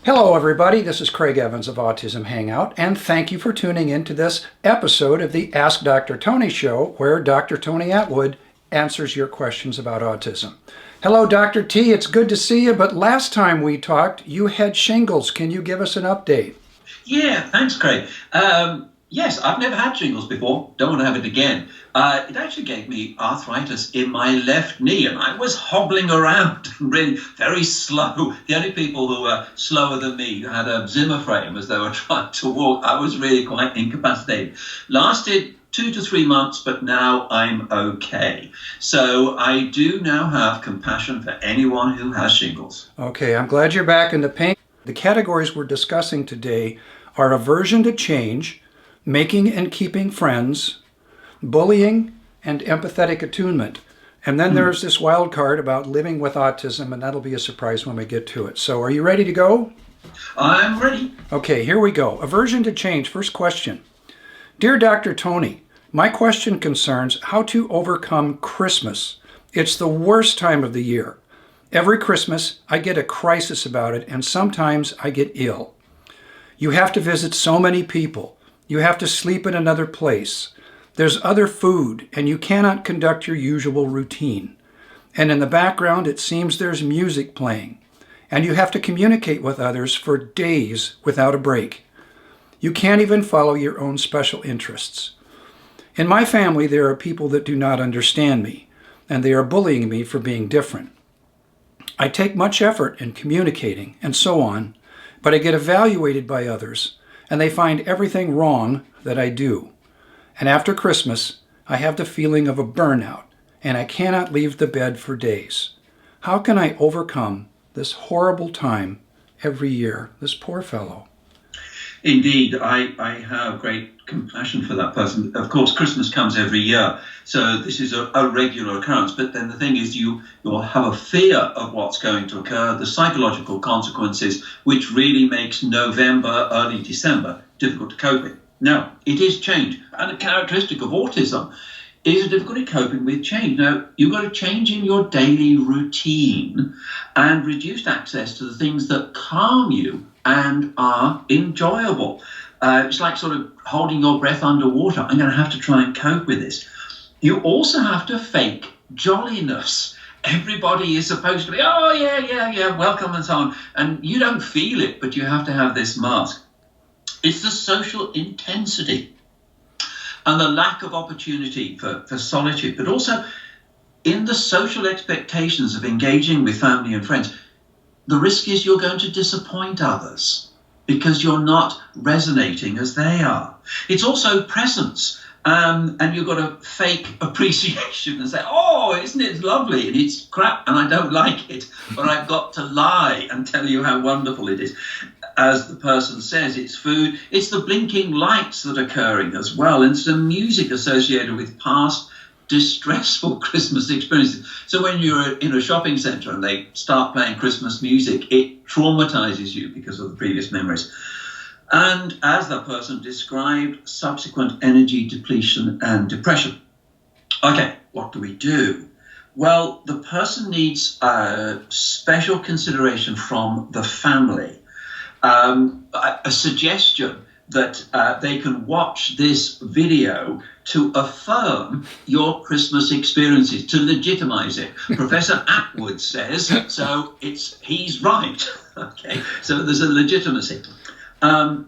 Hello everybody, this is Craig Evans of Autism Hangout, and thank you for tuning in to this episode of the Ask Dr. Tony show, where Dr. Tony Atwood answers your questions about autism. Hello Dr. T, it's good to see you, but last time we talked, you had shingles. Can you give us an update? Yeah, thanks, Craig. Yes, I've never had shingles before. Don't want to have it again. It actually gave me arthritis in my left knee, and I was hobbling around, really very slow. The only people who were slower than me had a Zimmer frame as they were trying to walk. I was really quite incapacitated. Lasted 2 to 3 months, but now I'm okay. So I do now have compassion for anyone who has shingles. Okay, I'm glad you're back in the pain. The categories we're discussing today are aversion to change, making and keeping friends, bullying, and empathetic attunement. And then there's this wild card about living with autism, and that'll be a surprise when we get to it. So are you ready to go? I'm ready. Okay, here we go. Aversion to change. First question. Dear Dr. Tony, my question concerns how to overcome Christmas. It's the worst time of the year. Every Christmas, I get a crisis about it, and sometimes I get ill. You have to visit so many people. You have to sleep in another place. There's other food, and you cannot conduct your usual routine. And in the background, it seems there's music playing. And you have to communicate with others for days without a break. You can't even follow your own special interests. In my family, there are people that do not understand me, and they are bullying me for being different. I take much effort in communicating and so on, but I get evaluated by others, and they find everything wrong that I do. And after Christmas, I have the feeling of a burnout, and I cannot leave the bed for days. How can I overcome this horrible time every year? This poor fellow. Indeed, I have great compassion for that person. Of course, Christmas comes every year, so this is a regular occurrence. But then the thing is, you'll have a fear of what's going to occur, the psychological consequences, which really makes November, early December difficult to cope with. Now, it is change, and a characteristic of autism is a difficulty coping with change. Now, you've got to change in your daily routine and reduced access to the things that calm you and are enjoyable. It's like sort of holding your breath underwater. I'm going to have to try and cope with this. You also have to fake jolliness. Everybody is supposed to be, oh, yeah, welcome and so on. And you don't feel it, but you have to have this mask. It's the social intensity and the lack of opportunity for solitude, but also in the social expectations of engaging with family and friends. The risk is you're going to disappoint others because you're not resonating as they are. It's also presence, and you've got to fake appreciation and say, oh, isn't it lovely? And it's crap and I don't like it, but I've got to lie and tell you how wonderful it is. As the person says, it's food, it's the blinking lights that are occurring as well, and some music associated with past distressful Christmas experiences. So when you're in a shopping centre and they start playing Christmas music, it traumatizes you because of the previous memories. And as that person described, subsequent energy depletion and depression. Okay, what do we do? Well, the person needs special consideration from the family. A suggestion that they can watch this video to affirm your Christmas experiences, to legitimize it. Professor Atwood says, so he's right. Okay, so there's a legitimacy.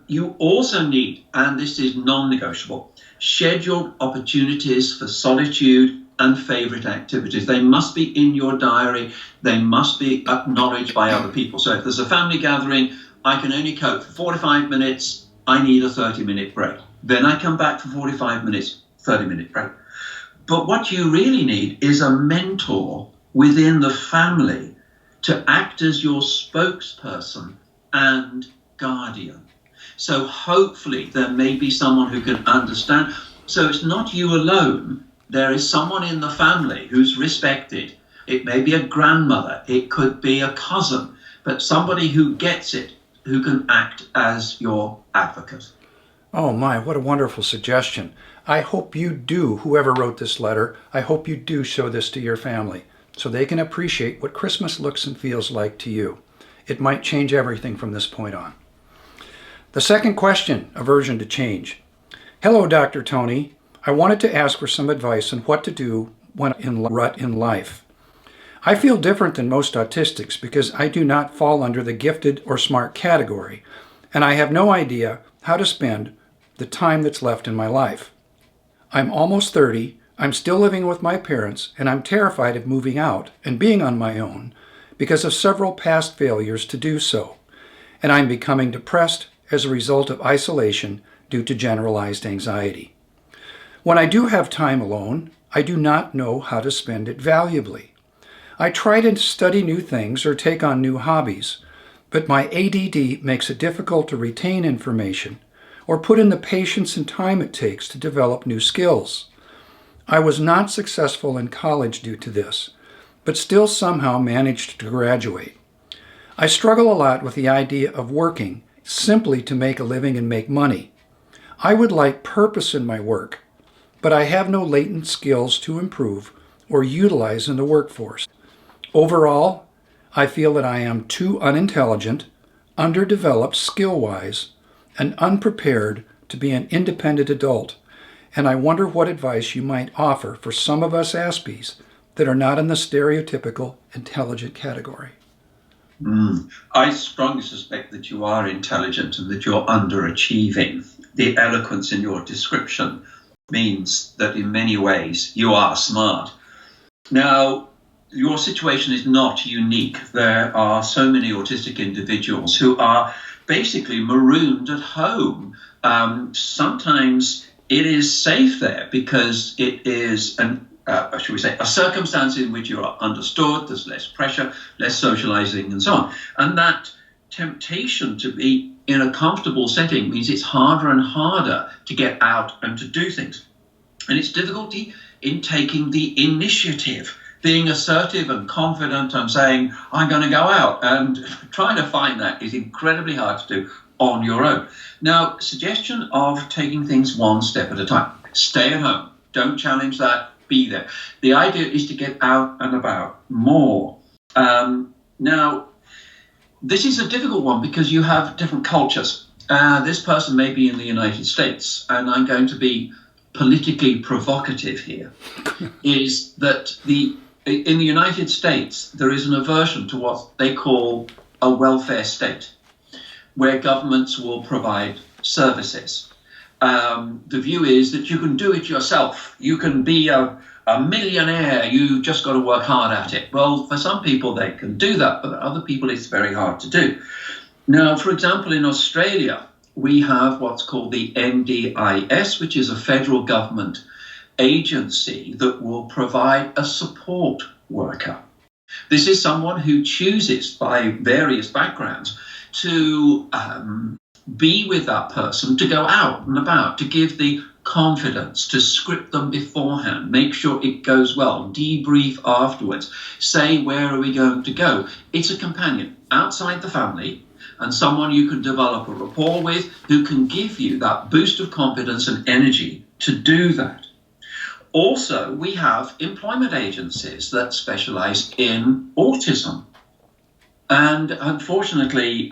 You also need, and this is non-negotiable, scheduled opportunities for solitude and favorite activities. They must be in your diary. They must be acknowledged by other people. So if there's a family gathering, I can only cope for 45 minutes. I need a 30-minute break. Then I come back for 45 minutes, 30-minute break. But what you really need is a mentor within the family to act as your spokesperson and guardian. So hopefully there may be someone who can understand. So it's not you alone. There is someone in the family who's respected. It may be a grandmother. It could be a cousin. But somebody who gets it, who can act as your advocate. Oh my, what a wonderful suggestion. I hope you do, whoever wrote this letter, I hope you do show this to your family so they can appreciate what Christmas looks and feels like to you. It might change everything from this point on. The second question, aversion to change. Hello, Dr. Tony. I wanted to ask for some advice on what to do when in a rut in life. I feel different than most autistics because I do not fall under the gifted or smart category, and I have no idea how to spend the time that's left in my life. I'm almost 30, I'm still living with my parents, and I'm terrified of moving out and being on my own because of several past failures to do so, and I'm becoming depressed as a result of isolation due to generalized anxiety. When I do have time alone, I do not know how to spend it valuably. I try to study new things or take on new hobbies, but my ADD makes it difficult to retain information or put in the patience and time it takes to develop new skills. I was not successful in college due to this, but still somehow managed to graduate. I struggle a lot with the idea of working simply to make a living and make money. I would like purpose in my work, but I have no latent skills to improve or utilize in the workforce. Overall, I feel that I am too unintelligent, underdeveloped skill-wise, and unprepared to be an independent adult, and I wonder what advice you might offer for some of us Aspies that are not in the stereotypical intelligent category. I strongly suspect that you are intelligent and that you're underachieving. The eloquence in your description means that in many ways you are smart. Now, your situation is not unique. There are so many autistic individuals who are basically marooned at home. Sometimes it is safe there because it is a circumstance in which you are understood, there's less pressure, less socializing and so on. And that temptation to be in a comfortable setting means it's harder and harder to get out and to do things. And it's difficulty in taking the initiative, being assertive and confident and saying, I'm going to go out. And trying to find that is incredibly hard to do on your own. Now, suggestion of taking things one step at a time. Stay at home. Don't challenge that. Be there. The idea is to get out and about more. Now, this is a difficult one because you have different cultures. This person may be in the United States, and I'm going to be politically provocative here, is that in the United States, there is an aversion to what they call a welfare state, where governments will provide services. The view is that you can do it yourself. You can be a millionaire. You just got to work hard at it. Well, for some people, they can do that, but for other people, it's very hard to do. Now, for example, in Australia, we have what's called the NDIS, which is a federal government agency that will provide a support worker. This is someone who chooses, by various backgrounds, to be with that person, to go out and about, to give the confidence, to script them beforehand, make sure it goes well, debrief afterwards, say where are we going to go. It's a companion outside the family and someone you can develop a rapport with who can give you that boost of confidence and energy to do that. Also, we have employment agencies that specialize in autism. And unfortunately,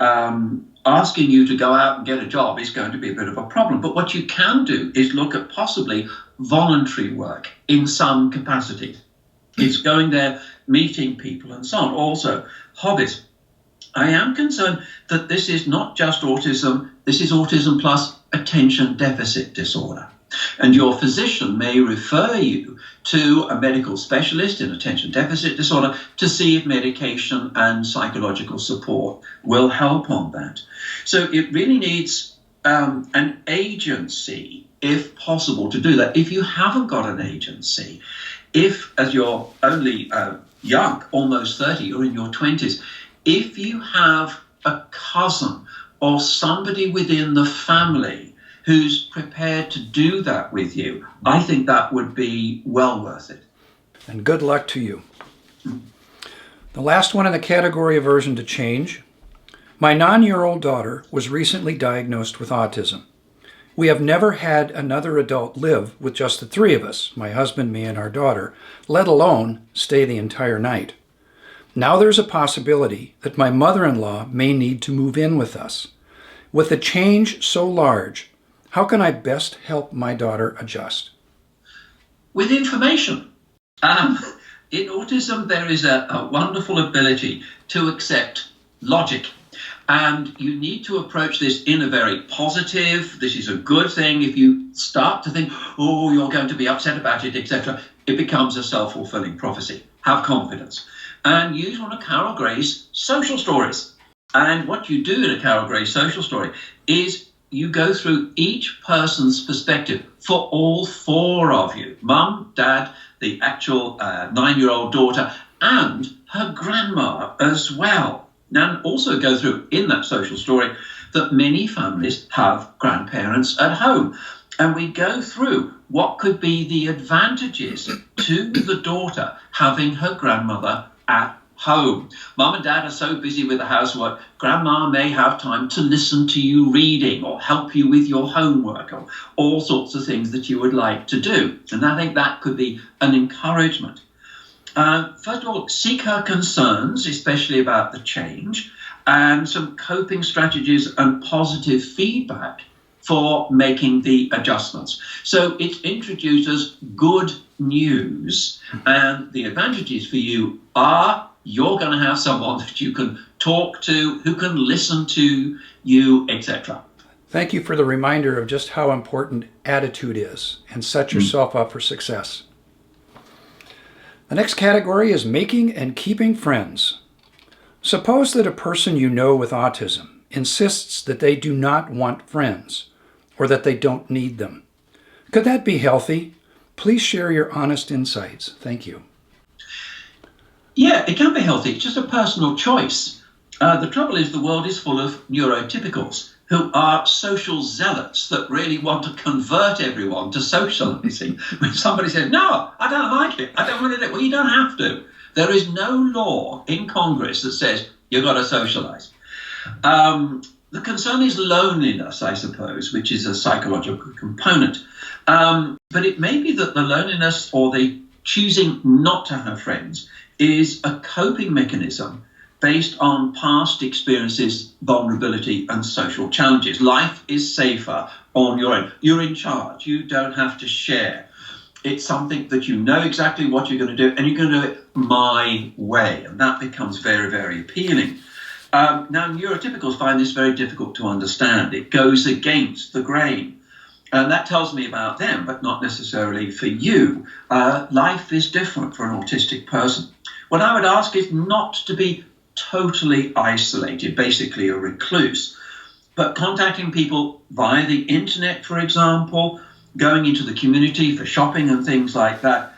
asking you to go out and get a job is going to be a bit of a problem. But what you can do is look at possibly voluntary work in some capacity. It's going there, meeting people and so on. Also, hobbies. I am concerned that this is not just autism. This is autism plus attention deficit disorder. And your physician may refer you to a medical specialist in attention deficit disorder to see if medication and psychological support will help on that. So it really needs an agency, if possible, to do that. If you haven't got an agency, if, as you're only young, almost 30, or in your 20s, if you have a cousin or somebody within the family who's prepared to do that with you, I think that would be well worth it. And good luck to you. The last one in the category aversion to change. My 9-year-old daughter was recently diagnosed with autism. We have never had another adult live with just the three of us, my husband, me, and our daughter, let alone stay the entire night. Now there's a possibility that my mother-in-law may need to move in with us. With the change so large, how can I best help my daughter adjust? With information. In autism, there is a wonderful ability to accept logic. And you need to approach this in a very positive, this is a good thing. If you start to think, oh, you're going to be upset about it, etc., it becomes a self-fulfilling prophecy. Have confidence. And use one of Carol Gray's social stories. And what you do in a Carol Gray social story is you go through each person's perspective for all four of you, mum, dad, the actual 9-year-old daughter, and her grandma as well. And also go through in that social story that many families have grandparents at home. And we go through what could be the advantages to the daughter having her grandmother at home. Mum and dad are so busy with the housework, grandma may have time to listen to you reading or help you with your homework or all sorts of things that you would like to do. And I think that could be an encouragement. First of all, seek her concerns, especially about the change, and some coping strategies and positive feedback for making the adjustments. So it's introduced as good news, and the advantages for you are you're going to have someone that you can talk to, who can listen to you, etc. Thank you for the reminder of just how important attitude is, and set yourself up for success. The next category is making and keeping friends. Suppose that a person you know with autism insists that they do not want friends, or that they don't need them. Could that be healthy? Please share your honest insights. Thank you. Yeah, it can be healthy. It's just a personal choice. The trouble is the world is full of neurotypicals who are social zealots that really want to convert everyone to socializing. When somebody says, no, I don't like it, I don't want to do it, well, you don't have to. There is no law in Congress that says you've got to socialize. The concern is loneliness, I suppose, which is a psychological component. But it may be that the loneliness or the choosing not to have friends is a coping mechanism based on past experiences, vulnerability, and social challenges. Life is safer on your own. You're in charge. You don't have to share. It's something that you know exactly what you're going to do, and you're going to do it my way. And that becomes very, very appealing. Now, neurotypicals find this very difficult to understand. It goes against the grain. And that tells me about them, but not necessarily for you. Life is different for an autistic person. What I would ask is not to be totally isolated, basically a recluse, but contacting people via the internet, for example, going into the community for shopping and things like that,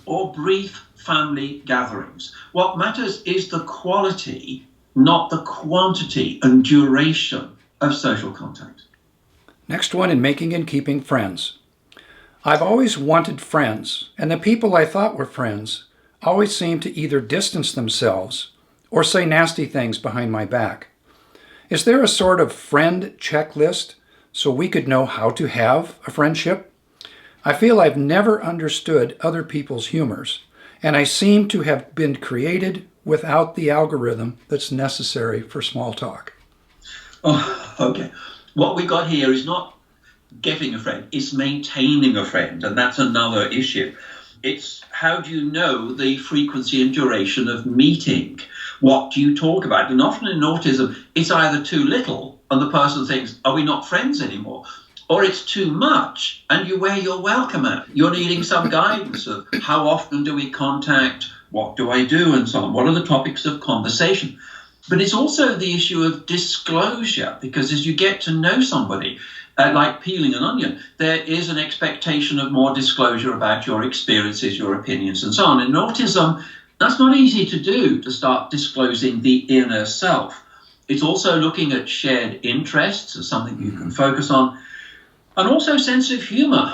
or brief family gatherings. What matters is the quality, not the quantity and duration of social contact. Next one, in making and keeping friends. I've always wanted friends, and the people I thought were friends always seemed to either distance themselves or say nasty things behind my back. Is there a sort of friend checklist so we could know how to have a friendship? I feel I've never understood other people's humors, and I seem to have been created without the algorithm that's necessary for small talk. Oh, okay. What we got here is not getting a friend, it's maintaining a friend, and that's another issue. It's how do you know the frequency and duration of meeting? What do you talk about? And often in autism, it's either too little and the person thinks, are we not friends anymore? Or it's too much and you wear your welcome out. You're needing some guidance of how often do we contact, what do I do, and so on. What are the topics of conversation? But it's also the issue of disclosure, because as you get to know somebody, like peeling an onion, there is an expectation of more disclosure about your experiences, your opinions, and so on. In autism, that's not easy to do, to start disclosing the inner self. It's also looking at shared interests as something you can focus on. And also sense of humor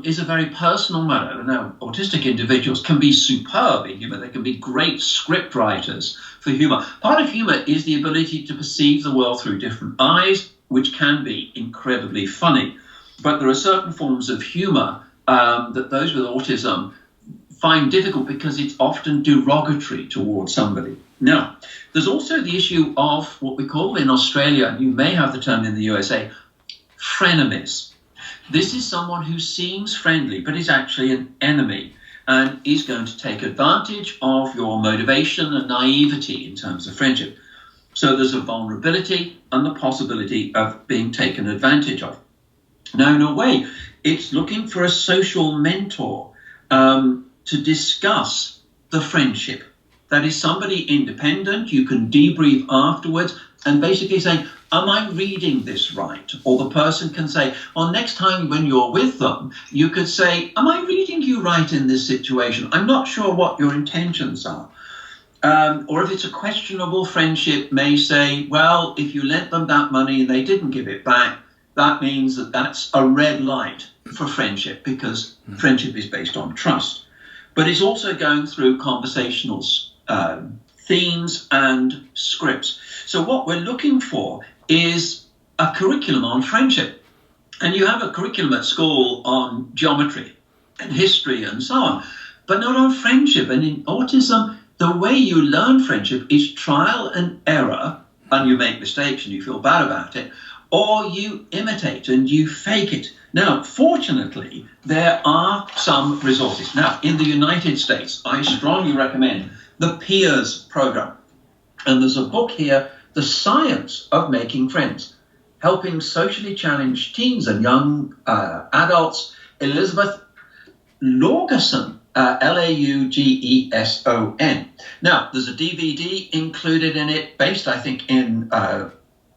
is a very personal matter. Now, autistic individuals can be superb in humor. They can be great script writers for humor. Part of humor is the ability to perceive the world through different eyes, which can be incredibly funny. But there are certain forms of humor that those with autism find difficult because it's often derogatory towards somebody. Now, there's also the issue of what we call in Australia, and you may have the term in the USA, frenemies. This is someone who seems friendly, but is actually an enemy and is going to take advantage of your motivation and naivety in terms of friendship. So there's a vulnerability and the possibility of being taken advantage of. Now, in a way, it's looking for a social mentor to discuss the friendship. That is somebody independent. You can debrief afterwards and basically say, am I reading this right? Or the person can say, well, next time when you're with them, you could say, am I reading you right in this situation? I'm not sure what your intentions are. Or if it's a questionable friendship, may say, well, if you lent them that money and they didn't give it back, that means that that's a red light for friendship, because friendship is based on trust. But it's also going through conversational themes and scripts. So what we're looking for is a curriculum on friendship. And you have a curriculum at school on geometry and history and so on, but not on friendship. And in autism, the way you learn friendship is trial and error, and you make mistakes and you feel bad about it, or you imitate and you fake it. Now, fortunately, there are some resources. Now, in the United States, I strongly recommend the Peers program. And there's a book here, The Science of Making Friends, helping socially challenged teens and young adults. Elizabeth Laugeson, Laugeson. Now, there's a DVD included in it, based, I think, in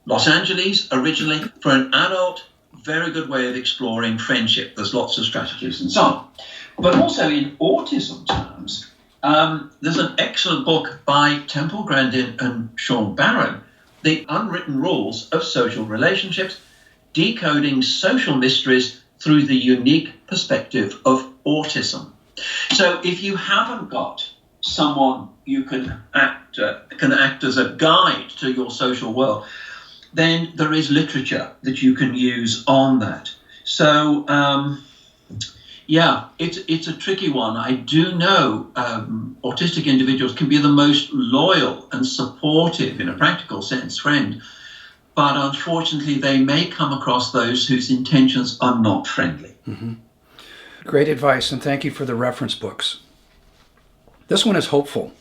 Los Angeles originally, for an adult. Very good way of exploring friendship. There's lots of strategies and so on. But also in autism terms, there's an excellent book by Temple Grandin and Sean Barron, The Unwritten Rules of Social Relationships, Decoding Social Mysteries Through the Unique Perspective of Autism. So if you haven't got someone you can act as a guide to your social world, then there is literature that you can use on that. So, it's a tricky one. I do know autistic individuals can be the most loyal and supportive, in a practical sense, friend, but unfortunately they may come across those whose intentions are not friendly. Mm-hmm. Great advice, and thank you for the reference books. This one is hopeful.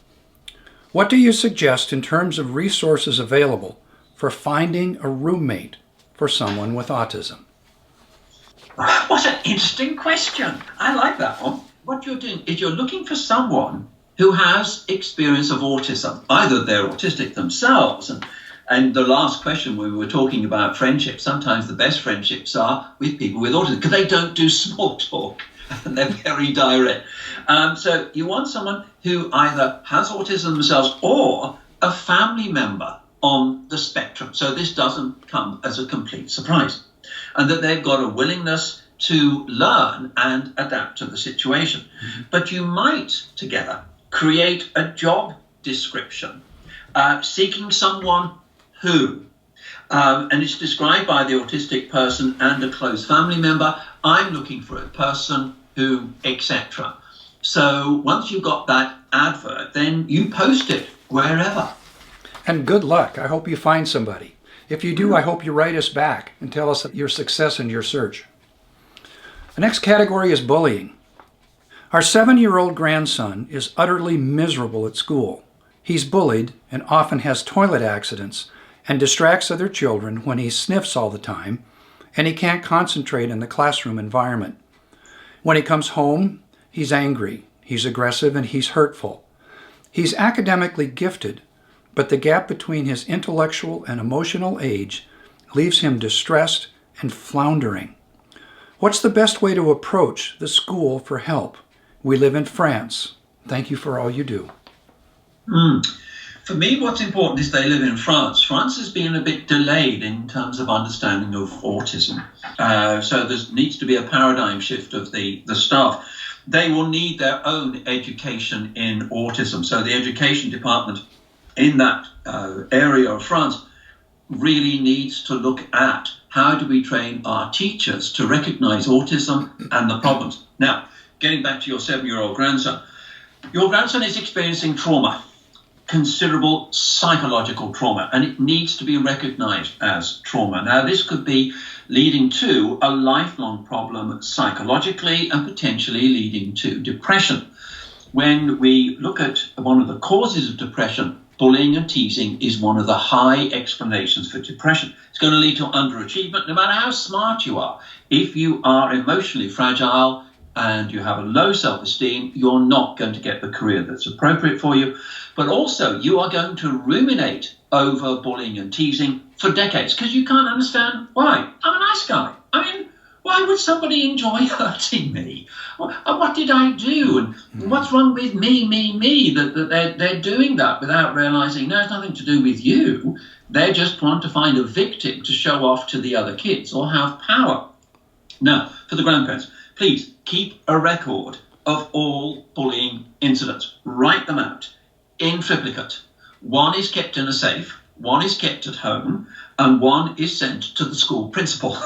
What do you suggest in terms of resources available for finding a roommate for someone with autism? What an interesting question. I like that one. What you're doing is you're looking for someone who has experience of autism. Either they're autistic themselves, and the last question we were talking about friendship, sometimes the best friendships are with people with autism because they don't do small talk and they're very direct. So you want someone who either has autism themselves or a family member on the spectrum. So this doesn't come as a complete surprise. And that they've got a willingness to learn and adapt to the situation. Mm-hmm. But you might, together, create a job description, seeking someone who, and it's described by the autistic person and a close family member. I'm looking for a person who, etc. So once you've got that advert, then you post it wherever. And good luck. I hope you find somebody. If you do, I hope you write us back and tell us your success in your search. The next category is bullying. Our 7-year-old grandson is utterly miserable at school. He's bullied and often has toilet accidents and distracts other children when he sniffs all the time, and he can't concentrate in the classroom environment. When he comes home, he's angry, he's aggressive, and he's hurtful. He's academically gifted, but the gap between his intellectual and emotional age leaves him distressed and floundering. What's the best way to approach the school for help? We live in France. Thank you for all you do. For me, what's important is they live in France. France has been a bit delayed in terms of understanding of autism. So there needs to be a paradigm shift of the staff. They will need their own education in autism. So the education department in that area of France really needs to look at how do we train our teachers to recognize autism and the problems. Now, getting back to your 7-year-old grandson, Your grandson is experiencing trauma, considerable psychological trauma, and it needs to be recognized as trauma. Now, this could be leading to a lifelong problem psychologically and potentially leading to depression. When we look at one of the causes of depression, bullying and teasing is one of the high explanations for depression. It's going to lead to underachievement no matter how smart you are. If you are emotionally fragile and you have a low self-esteem, you're not going to get the career that's appropriate for you. But also, you are going to ruminate over bullying and teasing for decades because you can't understand why. I'm a nice guy. I mean, why would somebody enjoy hurting me? What did I do? And what's wrong with me, that they're doing that without realizing no, it's nothing to do with you. They just want to find a victim to show off to the other kids or have power. Now, for the grandparents, please keep a record of all bullying incidents. Write them out in triplicate. One is kept in a safe, one is kept at home, and one is sent to the school principal.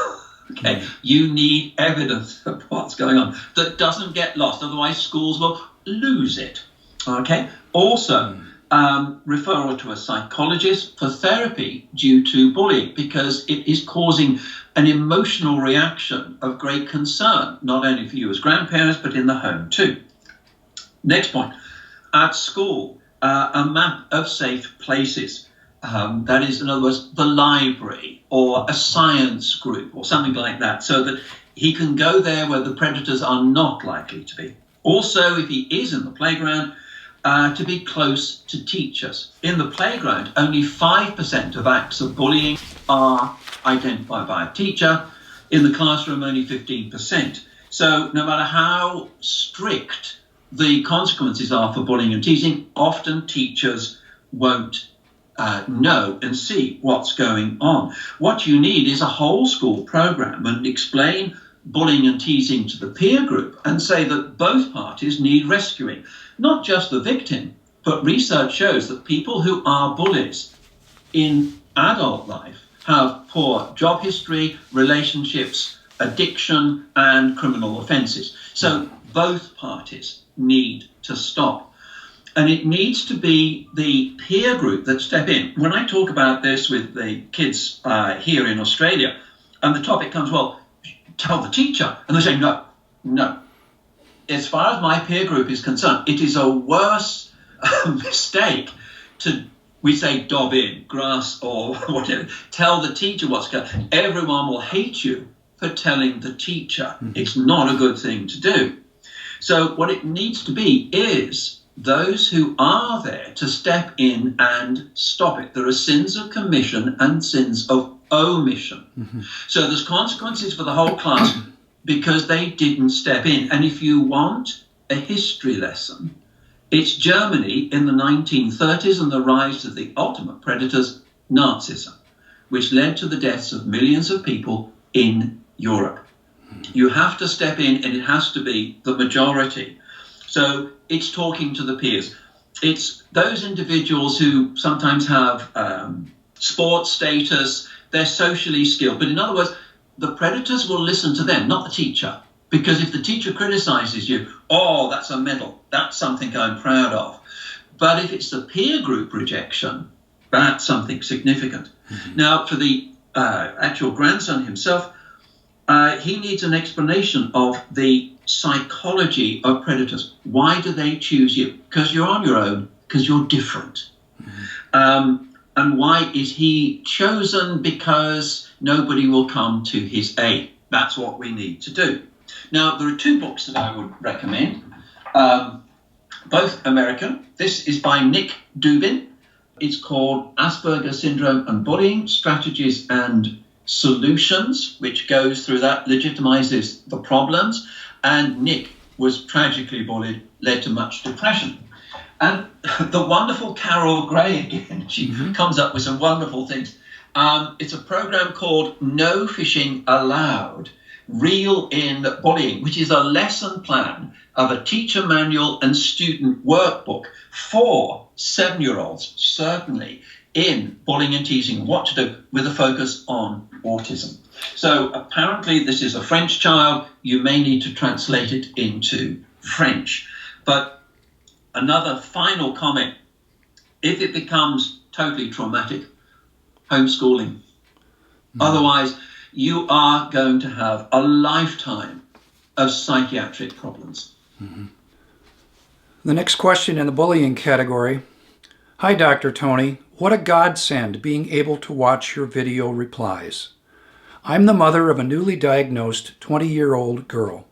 Okay, you need evidence of what's going on that doesn't get lost, otherwise schools will lose it. Okay, also referral to a psychologist for therapy due to bullying because it is causing an emotional reaction of great concern, not only for you as grandparents, but in the home too. Next point, at school, a map of safe places. That is, in other words, the library or a science group or something like that, so that he can go there where the predators are not likely to be. Also, if he is in the playground, to be close to teachers. In the playground, only 5% of acts of bullying are identified by a teacher. In the classroom, only 15%. So no matter how strict the consequences are for bullying and teasing, often teachers won't know and see what's going on. What you need is a whole school program and explain bullying and teasing to the peer group and say that both parties need rescuing, not just the victim, but research shows that people who are bullies in adult life have poor job history, relationships, addiction, and criminal offences. So both parties need to stop. And it needs to be the peer group that step in. When I talk about this with the kids here in Australia, and the topic comes, well, tell the teacher. And they say, no. As far as my peer group is concerned, it is a worse mistake to, we say, dob in, grass or whatever. Tell the teacher what's going on. Everyone will hate you for telling the teacher. It's not a good thing to do. So what it needs to be is those who are there to step in and stop it. There are sins of commission and sins of omission. So there's consequences for the whole class because they didn't step in. And if you want a history lesson, it's Germany in the 1930s and the rise of the ultimate predators, Nazism, which led to the deaths of millions of people in Europe. You have to step in, and it has to be the majority. So it's talking to the peers. It's those individuals who sometimes have sports status, they're socially skilled. But in other words, the predators will listen to them, not the teacher. Because if the teacher criticizes you, oh, that's a medal, that's something I'm proud of. But if it's the peer group rejection, that's something significant. Now, for the actual grandson himself, he needs an explanation of the psychology of predators. Why do they choose you? Because you're on your own, because you're different. And why is he chosen? Because nobody will come to his aid. That's what we need to do. Now, there are two books that I would recommend, both American. This is by Nick Dubin. It's called Asperger's Syndrome and Bullying, Strategies and Solutions, which goes through that, legitimizes the problems. And Nick was tragically bullied, led to much depression. And the wonderful Carol Gray again, she comes up with some wonderful things. It's a program called No Fishing Allowed, Reel in Bullying, which is a lesson plan of a teacher manual and student workbook for 7-year-olds, certainly, in bullying and teasing, what to do with a focus on autism. So apparently this is a French child. You may need to translate it into French. But Another final comment: if it becomes totally traumatic, homeschooling. Otherwise, you are going to have a lifetime of psychiatric problems. The next question in the bullying category. Hi, Dr. Tony. What a godsend being able to watch your video replies. I'm the mother of a newly diagnosed 20-year-old girl.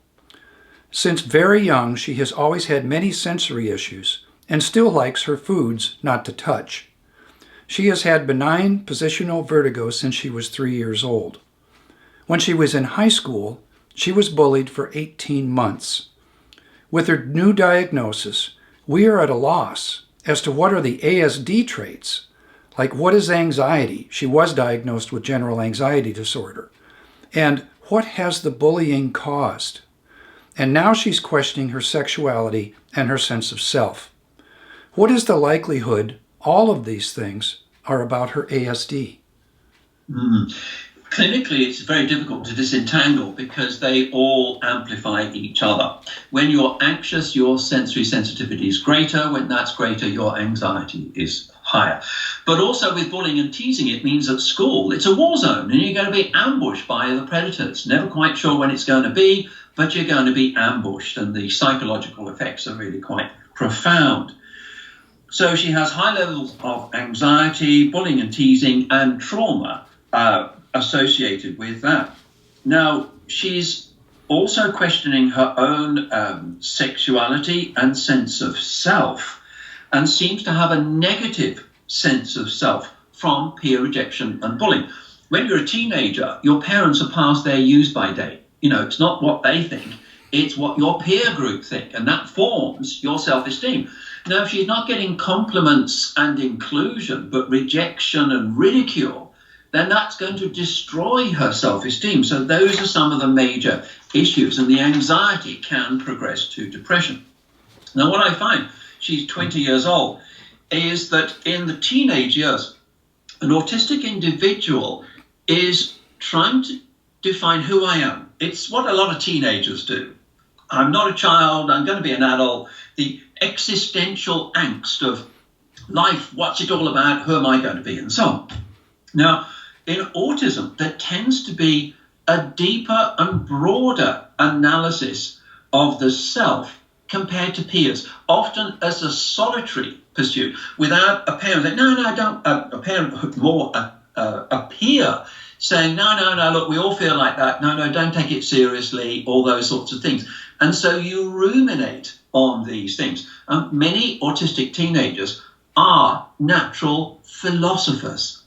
Since very young, she has always had many sensory issues and still likes her foods not to touch. She has had benign positional vertigo since she was 3 years old. When she was in high school, she was bullied for 18 months. With her new diagnosis, we are at a loss as to what are the ASD traits. Like, what is anxiety? She was diagnosed with general anxiety disorder. And what has the bullying caused? And now she's questioning her sexuality and her sense of self. What is the likelihood all of these things are about her ASD? Clinically, it's very difficult to disentangle because they all amplify each other. When you're anxious, your sensory sensitivity is greater. When that's greater, your anxiety is higher. But also with bullying and teasing, it means at school, it's a war zone and you're going to be ambushed by the predators. Never quite sure when it's going to be, but you're going to be ambushed, and the psychological effects are really quite profound. So she has high levels of anxiety, bullying and teasing, and trauma associated with that. Now, she's also questioning her own sexuality and sense of self, and seems to have a negative sense of self from peer rejection and bullying. When you're a teenager, your parents are past their use-by date. You know, it's not what they think, it's what your peer group think, and that forms your self-esteem. Now, if she's not getting compliments and inclusion, but rejection and ridicule, then that's going to destroy her self-esteem. So those are some of the major issues, and the anxiety can progress to depression. Now, what I find, she's 20 years old, is that in the teenage years, an autistic individual is trying to define who I am. It's what a lot of teenagers do. I'm not a child, I'm going to be an adult. The existential angst of life, what's it all about, who am I going to be, and so on. Now, in autism, there tends to be a deeper and broader analysis of the self compared to peers, often as a solitary pursuit, without a parent saying, no, don't, a parent, more a peer saying, no, look, we all feel like that, no, don't take it seriously, all those sorts of things. And so you ruminate on these things. Many autistic teenagers are natural philosophers,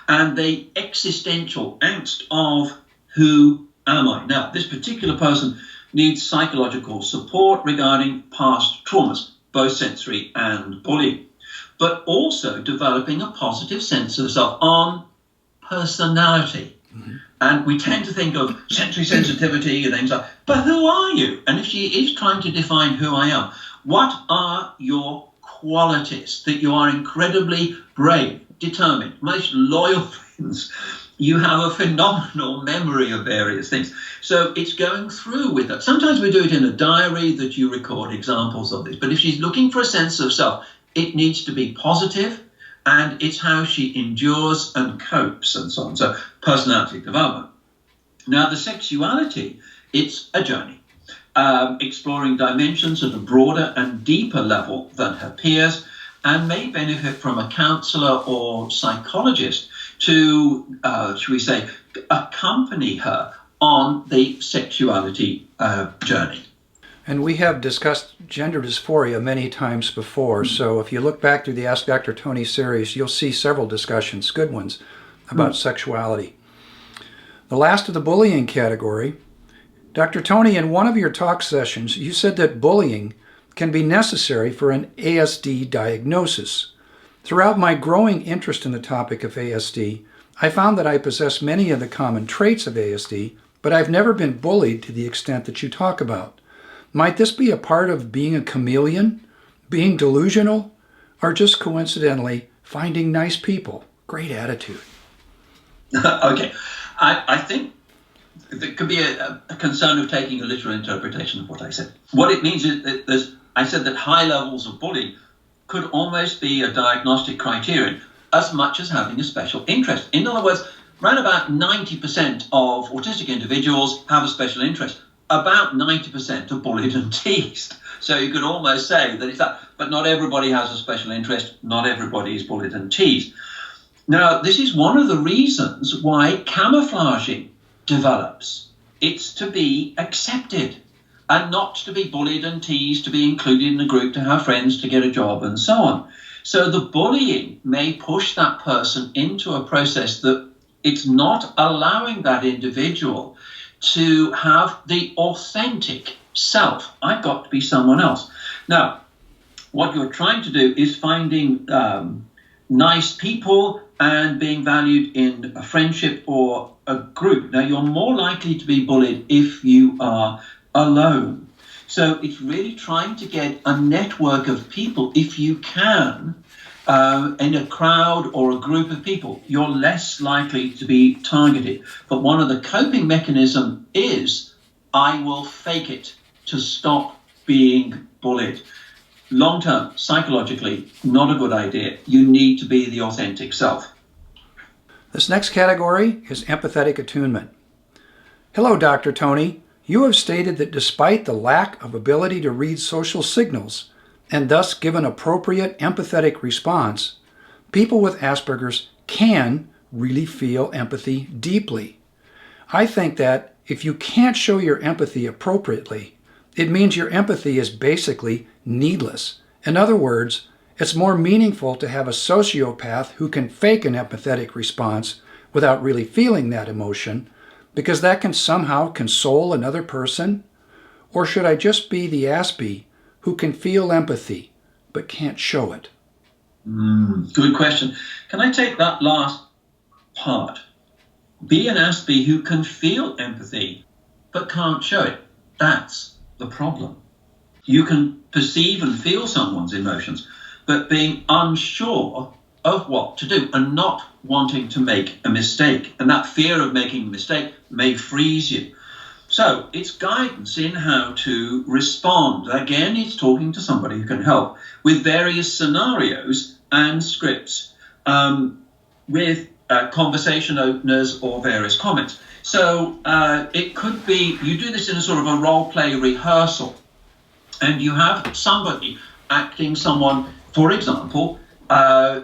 and the existential angst of who am I? Now, this particular person needs psychological support regarding past traumas, both sensory and bullying, but also developing a positive sense of self on personality. And we tend to think of sensory sensitivity and things like, but who are you? And if she is trying to define who I am, what are your qualities? That you are incredibly brave, determined, most loyal friends. You have a phenomenal memory of various things. So it's going through with it. Sometimes we do it in a diary that you record examples of this. But if she's looking for a sense of self, it needs to be positive, and it's how she endures and copes and so on. So personality development. Now, the sexuality, it's a journey, exploring dimensions at a broader and deeper level than her peers, and may benefit from a counsellor or psychologist to, should we say, accompany her on the sexuality journey. And we have discussed gender dysphoria many times before, so if you look back through the Ask Dr. Tony series, you'll see several discussions, good ones, about sexuality. The last of the bullying category, Dr. Tony, in one of your talk sessions, you said that bullying can be necessary for an ASD diagnosis. Throughout my growing interest in the topic of ASD, I found that I possess many of the common traits of ASD, but I've never been bullied to the extent that you talk about. Might this be a part of being a chameleon, being delusional, or just coincidentally finding nice people? Great attitude. Okay. I think there could be a concern of taking a literal interpretation of what I said. What it means is that there's I said that high levels of bullying could almost be a diagnostic criterion as much as having a special interest. In other words, around about 90% of autistic individuals have a special interest. About 90% are bullied and teased. So you could almost say that it's that, but not everybody has a special interest. Not everybody is bullied and teased. Now, this is one of the reasons why camouflaging develops. It's to be accepted and not to be bullied and teased, to be included in a group, to have friends, to get a job, and so on. So the bullying may push that person into a process that it's not allowing that individual to have the authentic self. I've got to be someone else. Now, what you're trying to do is finding nice people and being valued in a friendship or a group. Now, you're more likely to be bullied if you are alone. So it's really trying to get a network of people, if you can, in a crowd or a group of people. You're less likely to be targeted. But one of the coping mechanisms is, I will fake it to stop being bullied. Long term, psychologically, not a good idea. You need to be the authentic self. This next category is empathetic attunement. Hello, Dr. Tony. You have stated that despite the lack of ability to read social signals and thus give an appropriate empathetic response, people with Asperger's can really feel empathy deeply. I think that if you can't show your empathy appropriately, it means your empathy is basically needless. In other words, it's more meaningful to have a sociopath who can fake an empathetic response without really feeling that emotion, because that can somehow console another person? Or should I just be the Aspie who can feel empathy but can't show it? Good question. Can I take that last part? Be an Aspie who can feel empathy but can't show it. That's the problem. You can perceive and feel someone's emotions, but being unsure of what to do and not wanting to make a mistake. And that fear of making a mistake may freeze you. So it's guidance in how to respond. Again, it's talking to somebody who can help with various scenarios and scripts, with conversation openers or various comments. So it could be, you do this in a sort of a role play rehearsal, and you have somebody acting someone, for example,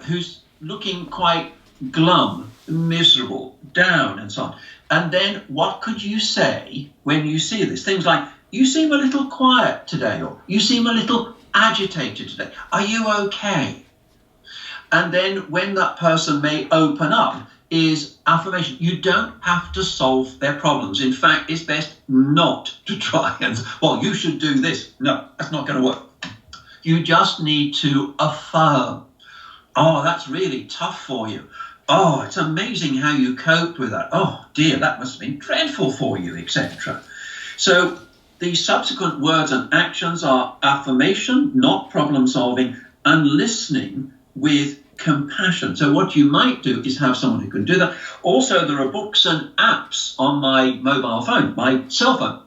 who's looking quite glum, miserable, down, and so on. And then what could you say when you see this? Things like, you seem a little quiet today, or you seem a little agitated today. Are you okay? And then when that person may open up is affirmation. You don't have to solve their problems. In fact, it's best not to try and, well, you should do this. No, that's not going to work. You just need to affirm. Oh, that's really tough for you. Oh, it's amazing how you coped with that. Oh, dear, that must have been dreadful for you, etc. So the subsequent words and actions are affirmation, not problem solving, and listening with compassion. So what you might do is have someone who can do that. Also, there are books and apps on my mobile phone, my cell phone.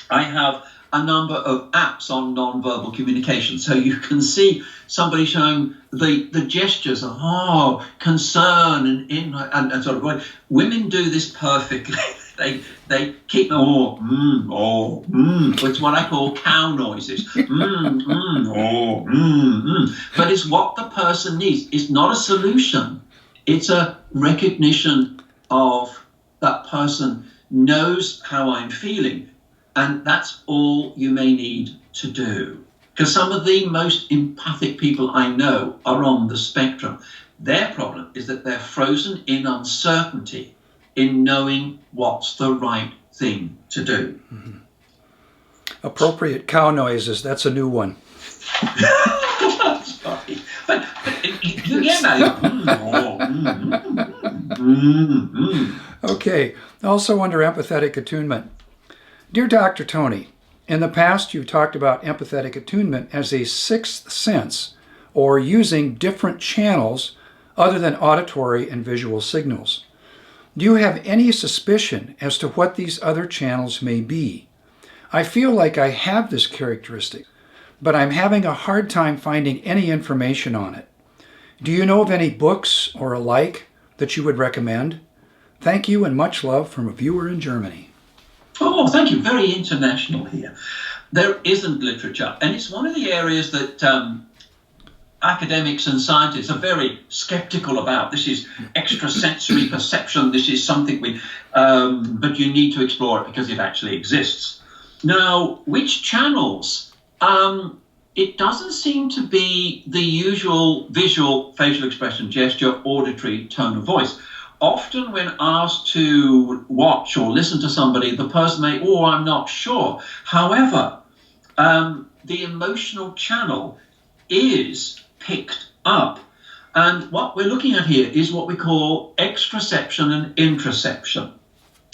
I have a number of apps on non-verbal communication. So you can see somebody showing the gestures of concern and sort of going. Women do this perfectly. They keep It's what I call cow noises. But it's what the person needs. It's not a solution. It's a recognition of that person knows how I'm feeling. And that's all you may need to do. Because some of the most empathic people I know are on the spectrum. Their problem is that they're frozen in uncertainty in knowing what's the right thing to do. Mm-hmm. Appropriate cow noises, that's a new one. Sorry. But you get that. Okay, also under empathetic attunement. Dear Dr. Tony, in the past you've talked about empathetic attunement as a sixth sense, or using different channels other than auditory and visual signals. Do you have any suspicion as to what these other channels may be? I feel like I have this characteristic, but I'm having a hard time finding any information on it. Do you know of any books or alike that you would recommend? Thank you and much love from a viewer in Germany. Oh, thank you. Very international here. There isn't literature, and it's one of the areas that academics and scientists are very skeptical about. This is extrasensory perception. This is something but you need to explore it because it actually exists. Now, which channels? It doesn't seem to be the usual visual, facial expression, gesture, auditory tone of voice. Often when asked to watch or listen to somebody, the person may, I'm not sure. However, the emotional channel is picked up. And what we're looking at here is what we call extraception and intraception.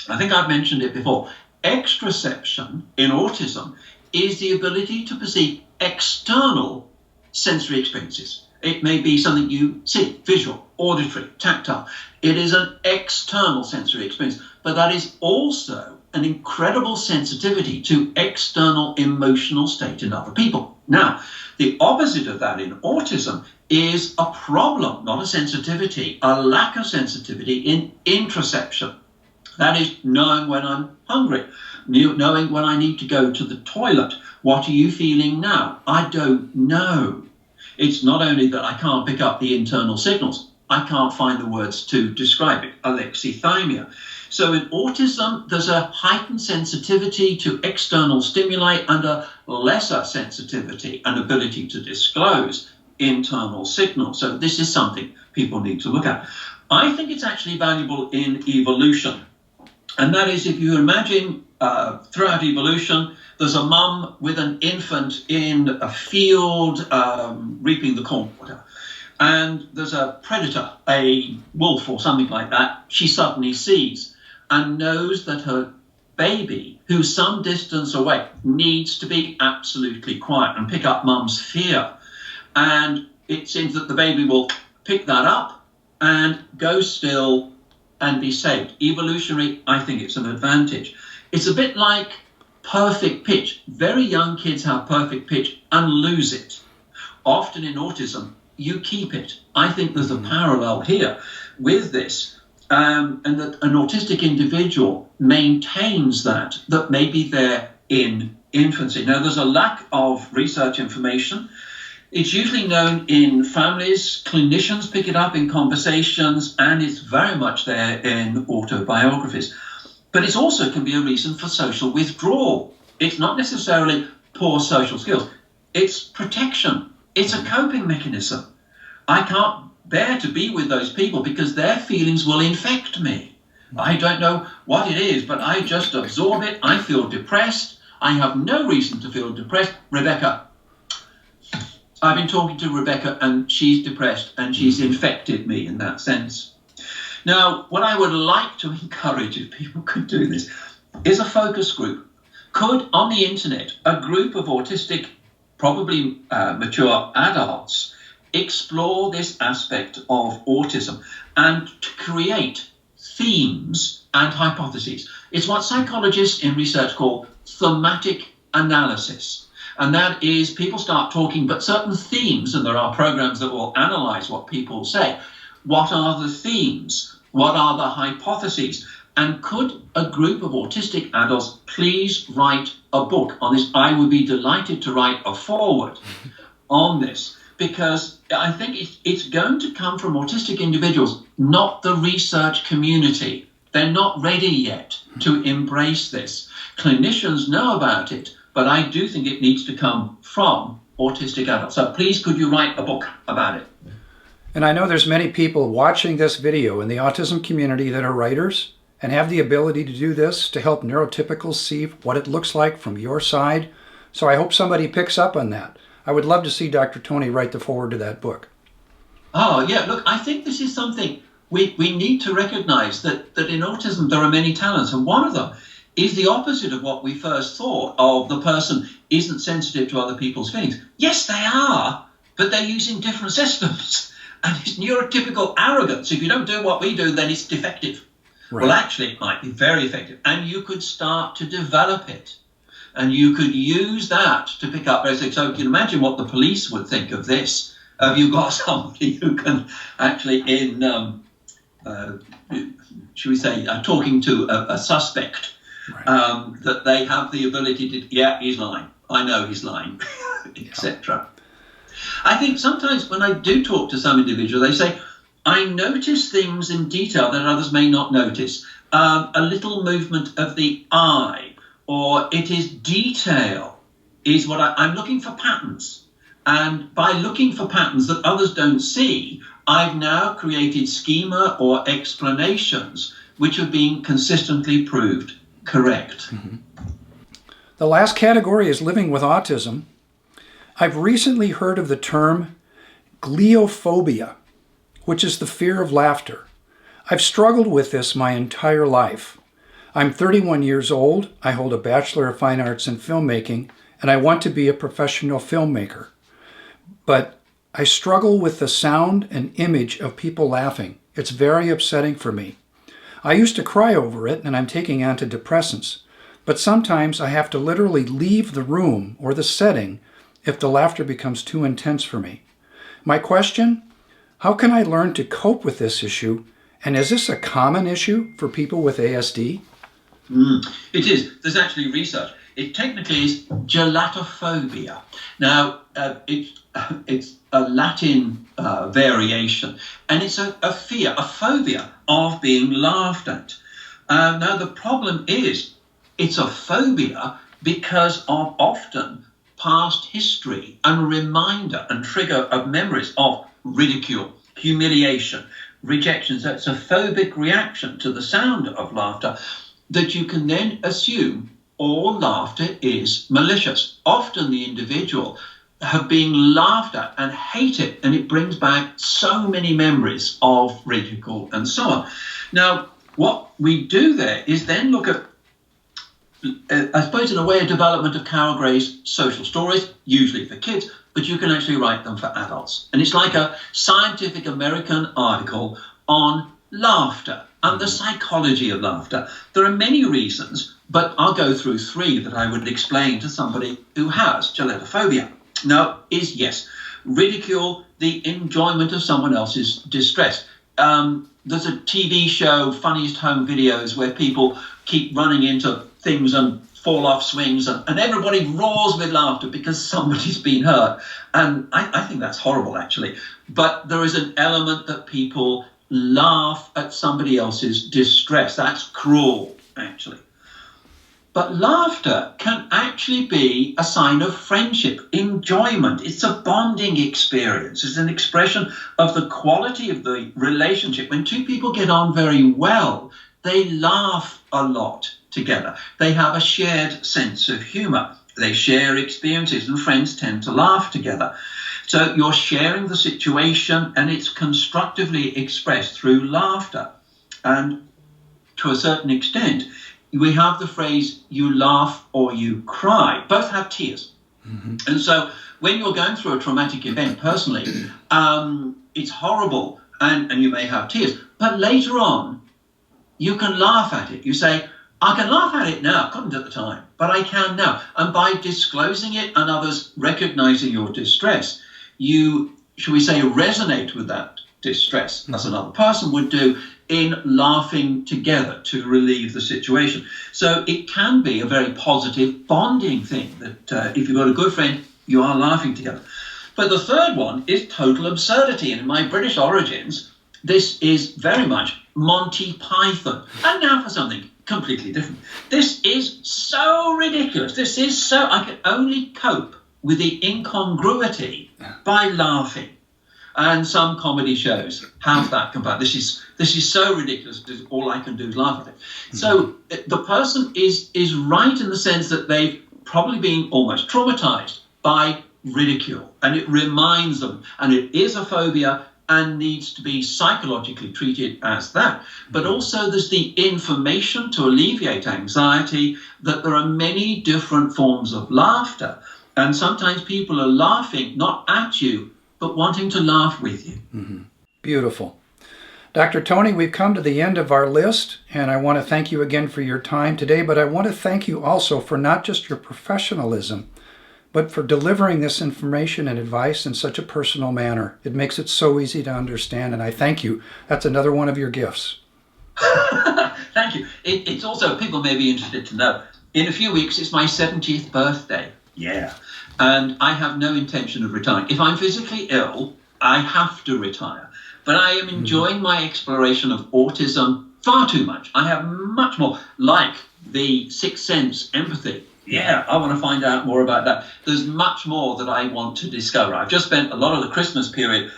I think I've mentioned it before. Extraception in autism is the ability to perceive external sensory experiences. It may be something you see, visual, auditory, tactile. It is an external sensory experience, but that is also an incredible sensitivity to external emotional state in other people. Now, the opposite of that in autism is a problem, not a sensitivity, a lack of sensitivity in intraception. That is knowing when I'm hungry, knowing when I need to go to the toilet. What are you feeling now? I don't know. It's not only that I can't pick up the internal signals, I can't find the words to describe it, alexithymia. So in autism, there's a heightened sensitivity to external stimuli and a lesser sensitivity and ability to disclose internal signals. So this is something people need to look at. I think it's actually valuable in evolution. And that is, if you imagine throughout evolution, there's a mum with an infant in a field reaping the corn water. And there's a predator, a wolf or something like that, she suddenly sees and knows that her baby, who's some distance away, needs to be absolutely quiet and pick up mum's fear. And it seems that the baby will pick that up and go still and be saved. Evolutionary, I think it's an advantage. It's a bit like perfect pitch. Very young kids have perfect pitch and lose it. Often in autism, you keep it. I think there's a parallel here with this, and that an autistic individual maintains that may be there in infancy. Now, there's a lack of research information. It's usually known in families, clinicians pick it up in conversations, and it's very much there in autobiographies. But it also can be a reason for social withdrawal. It's not necessarily poor social skills. It's protection. It's a coping mechanism. I can't bear to be with those people because their feelings will infect me. I don't know what it is, but I just absorb it. I feel depressed. I have no reason to feel depressed. Rebecca, I've been talking to Rebecca and she's depressed and she's infected me in that sense. Now, what I would like to encourage, if people could do this, is a focus group. Could, on the internet, a group of autistic, probably mature adults, explore this aspect of autism and to create themes and hypotheses? It's what psychologists in research call thematic analysis. And that is, people start talking, but certain themes, and there are programs that will analyze what people say. What are the themes? What are the hypotheses? And could a group of autistic adults please write a book on this? I would be delighted to write a foreword on this, because I think it's going to come from autistic individuals, not the research community. They're not ready yet to embrace this. Clinicians know about it, but I do think it needs to come from autistic adults. So please, could you write a book about it? And I know there's many people watching this video in the autism community that are writers and have the ability to do this to help neurotypicals see what it looks like from your side. So I hope somebody picks up on that. I would love to see Dr. Tony write the foreword to that book. Oh, yeah. Look, I think this is something we need to recognize, that in autism there are many talents. And one of them is the opposite of what we first thought of. The person isn't sensitive to other people's feelings. Yes, they are, but they're using different systems. And it's neurotypical arrogance. If you don't do what we do, then it's defective. Right. Well, actually, it might be very effective. And you could start to develop it. And you could use that to pick up basic. So you can imagine what the police would think of this. Have you got somebody who can actually, should we say, talking to a suspect, right, that they have the ability to, yeah, he's lying. I know he's lying, etc. I think sometimes when I do talk to some individuals, they say, I notice things in detail that others may not notice. A little movement of the eye, or it is detail, is what I'm looking for patterns. And by looking for patterns that others don't see, I've now created schema or explanations which have been consistently proved correct. Mm-hmm. The last category is living with autism. I've recently heard of the term Geliophobia, which is the fear of laughter. I've struggled with this my entire life. I'm 31 years old, I hold a Bachelor of Fine Arts in Filmmaking, and I want to be a professional filmmaker. But I struggle with the sound and image of people laughing. It's very upsetting for me. I used to cry over it, and I'm taking antidepressants. But sometimes I have to literally leave the room or the setting if the laughter becomes too intense for me. My question? How can I learn to cope with this issue? And is this a common issue for people with ASD? It is. There's actually research. It technically is gelatophobia. Now, it's a Latin variation, and it's a fear, a phobia of being laughed at. Now, the problem is it's a phobia because of often past history and reminder and trigger of memories of ridicule, humiliation, rejection. So it's a phobic reaction to the sound of laughter that you can then assume all laughter is malicious. Often the individual have been laughed at and hate it, and it brings back so many memories of ridicule and so on. Now, what we do there is then look at, I suppose in a way, a development of Carol Gray's social stories, usually for kids, but you can actually write them for adults. And it's like a Scientific American article on laughter and the psychology of laughter. There are many reasons, but I'll go through three that I would explain to somebody who has gelatophobia. Now, is yes, ridicule, the enjoyment of someone else's distress. There's a TV show, Funniest Home Videos, where people keep running into things and fall off swings, and everybody roars with laughter because somebody's been hurt. And I think that's horrible, actually. But there is an element that people laugh at somebody else's distress. That's cruel, actually. But laughter can actually be a sign of friendship, enjoyment. It's a bonding experience. It's an expression of the quality of the relationship. When two people get on very well, they laugh a lot together. They have a shared sense of humor. They share experiences, and friends tend to laugh together. So you're sharing the situation, and it's constructively expressed through laughter. And to a certain extent, we have the phrase, you laugh or you cry. Both have tears. Mm-hmm. And so when you're going through a traumatic event personally, it's horrible, and you may have tears. But later on, you can laugh at it. You say, I can laugh at it now, couldn't at the time, but I can now. And by disclosing it and others recognizing your distress, you, shall we say, resonate with that distress, as another person would do, in laughing together to relieve the situation. So it can be a very positive bonding thing that if you've got a good friend, you are laughing together. But the third one is total absurdity. And in my British origins, this is very much Monty Python. And now for something completely different. This is so ridiculous. This is so, I can only cope with the incongruity by laughing. And some comedy shows have that combined. This is so ridiculous. All I can do is laugh at it. Mm-hmm. So the person is right in the sense that they've probably been almost traumatized by ridicule, and it reminds them, and it is a phobia and needs to be psychologically treated as that. But also there's the information to alleviate anxiety that there are many different forms of laughter, and sometimes people are laughing not at you, but wanting to laugh with you. Mm-hmm. Beautiful. Dr. Tony, we've come to the end of our list, and I want to thank you again for your time today, but I want to thank you also for not just your professionalism, but for delivering this information and advice in such a personal manner. It makes it so easy to understand, and I thank you. That's another one of your gifts. Thank you. It's also, people may be interested to know, in a few weeks it's my 70th birthday. Yeah. And I have no intention of retiring. If I'm physically ill, I have to retire. But I am enjoying my exploration of autism far too much. I have much more, like the sixth sense, empathy. Yeah, I want to find out more about that. There's much more that I want to discover. I've just spent a lot of the Christmas period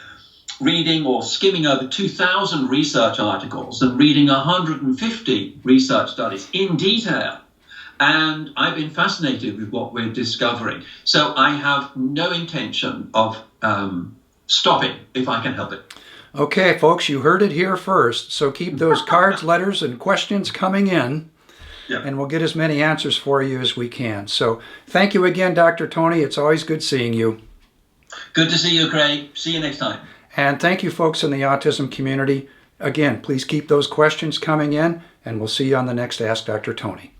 reading or skimming over 2,000 research articles and reading 150 research studies in detail. And I've been fascinated with what we're discovering. So I have no intention of stopping if I can help it. Okay, folks, you heard it here first. So keep those cards, letters, and questions coming in. Yeah. And we'll get as many answers for you as we can. So thank you again, Dr. Tony. It's always good seeing you. Good to see you, Craig. See you next time. And thank you, folks in the autism community. Again, please keep those questions coming in, and we'll see you on the next Ask Dr. Tony.